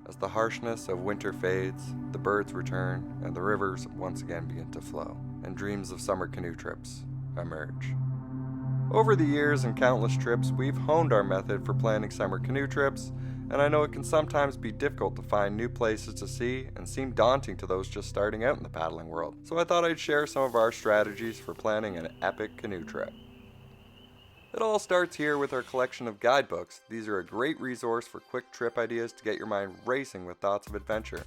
As the harshness of winter fades, the birds return, and the rivers once again begin to flow, and dreams of summer canoe trips emerge. Over the years and countless trips, we've honed our method for planning summer canoe trips, and I know it can sometimes be difficult to find new places to see and seem daunting to those just starting out in the paddling world. So I thought I'd share some of our strategies for planning an epic canoe trip. It all starts here with our collection of guidebooks. These are a great resource for quick trip ideas to get your mind racing with thoughts of adventure.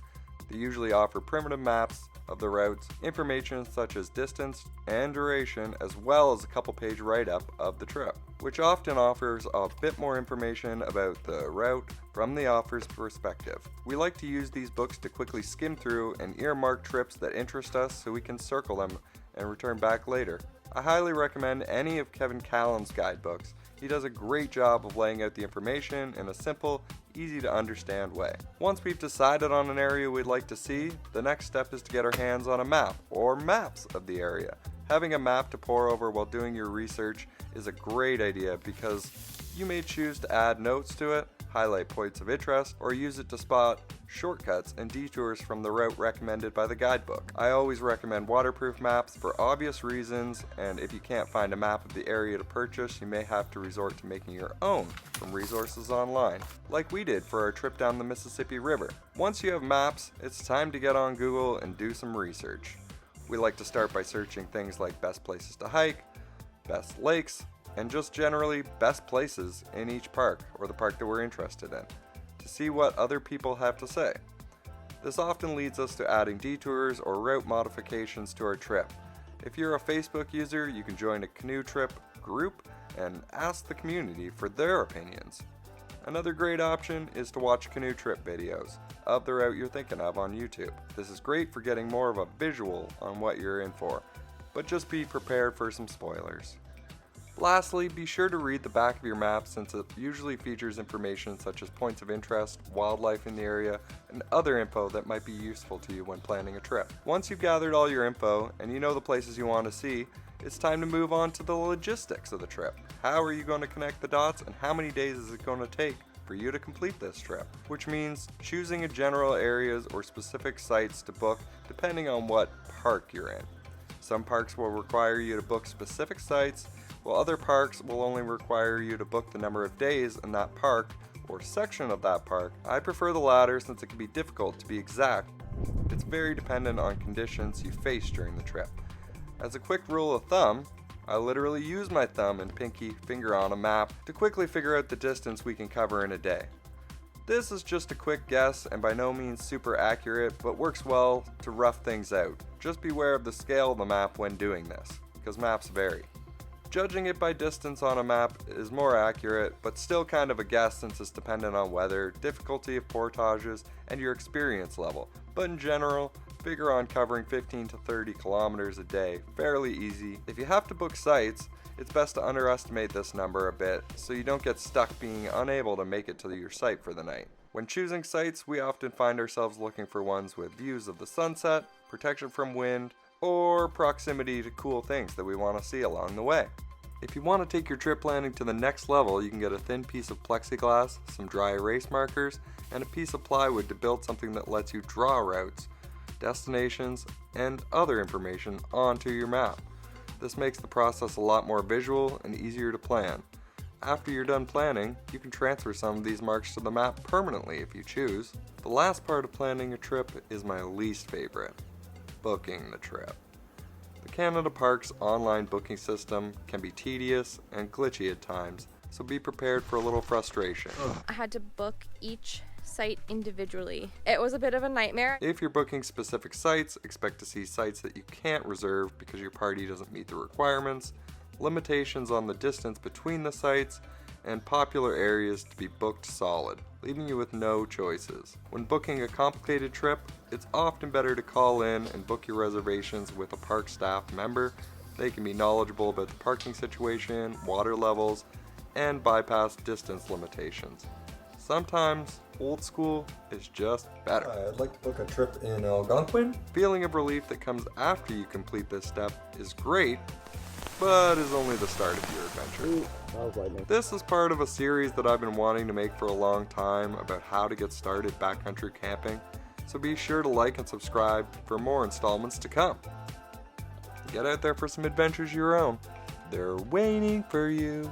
They usually offer primitive maps of the routes, information such as distance and duration, as well as a couple-page write-up of the trip, which often offers a bit more information about the route from the author's perspective. We like to use these books to quickly skim through and earmark trips that interest us so we can circle them and return back later. I highly recommend any of Kevin Callan's guidebooks. He does a great job of laying out the information in a simple, easy to understand way. Once we've decided on an area we'd like to see, the next step is to get our hands on a map or maps of the area. Having a map to pore over while doing your research is a great idea because you may choose to add notes to it, highlight points of interest, or use it to spot shortcuts and detours from the route recommended by the guidebook. I always recommend waterproof maps for obvious reasons, and if you can't find a map of the area to purchase, you may have to resort to making your own from resources online, like we did for our trip down the Mississippi River. Once you have maps, it's time to get on Google and do some research. We like to start by searching things like best places to hike, best lakes, and just generally best places in each park or the park that we're interested in, to see what other people have to say. This often leads us to adding detours or route modifications to our trip. If you're a Facebook user, you can join a canoe trip group and ask the community for their opinions. Another great option is to watch canoe trip videos of the route you're thinking of on YouTube. This is great for getting more of a visual on what you're in for, but just be prepared for some spoilers. Lastly, be sure to read the back of your map since it usually features information such as points of interest, wildlife in the area, and other info that might be useful to you when planning a trip. Once you've gathered all your info and you know the places you want to see, it's time to move on to the logistics of the trip. How are you going to connect the dots and how many days is it going to take for you to complete this trip? Which means choosing a general areas or specific sites to book depending on what park you're in. Some parks will require you to book specific sites, while other parks will only require you to book the number of days in that park or section of that park. I prefer the latter since it can be difficult to be exact. It's very dependent on conditions you face during the trip. As a quick rule of thumb, I literally use my thumb and pinky finger on a map to quickly figure out the distance we can cover in a day. This is just a quick guess and by no means super accurate, but works well to rough things out. Just beware of the scale of the map when doing this, because maps vary. Judging it by distance on a map is more accurate, but still kind of a guess since it's dependent on weather, difficulty of portages, and your experience level. But in general, figure on covering 15 to 30 kilometers a day, fairly easy. If you have to book sites, it's best to underestimate this number a bit so you don't get stuck being unable to make it to your site for the night. When choosing sites, we often find ourselves looking for ones with views of the sunset, protection from wind, or proximity to cool things that we want to see along the way. If you want to take your trip planning to the next level, you can get a thin piece of plexiglass, some dry erase markers, and a piece of plywood to build something that lets you draw routes, destinations, and other information onto your map. This makes the process a lot more visual and easier to plan. After you're done planning, you can transfer some of these marks to the map permanently if you choose. The last part of planning a trip is my least favorite: booking the trip. The Canada Parks online booking system can be tedious and glitchy at times, so be prepared for a little frustration. I had to book each site individually. It was a bit of a nightmare. If you're booking specific sites, expect to see sites that you can't reserve because your party doesn't meet the requirements, limitations on the distance between the sites, and popular areas to be booked solid, leaving you with no choices. When booking a complicated trip, it's often better to call in and book your reservations with a park staff member. They can be knowledgeable about the parking situation, water levels, and bypass distance limitations. Sometimes old school is just better. I'd like to book a trip in Algonquin. Feeling of relief that comes after you complete this step is great, but is only the start of your adventure. Ooh, that was lightning. This is part of a series that I've been wanting to make for a long time about how to get started backcountry camping, so be sure to like and subscribe for more installments to come. Get out there for some adventures of your own. They're waiting for you.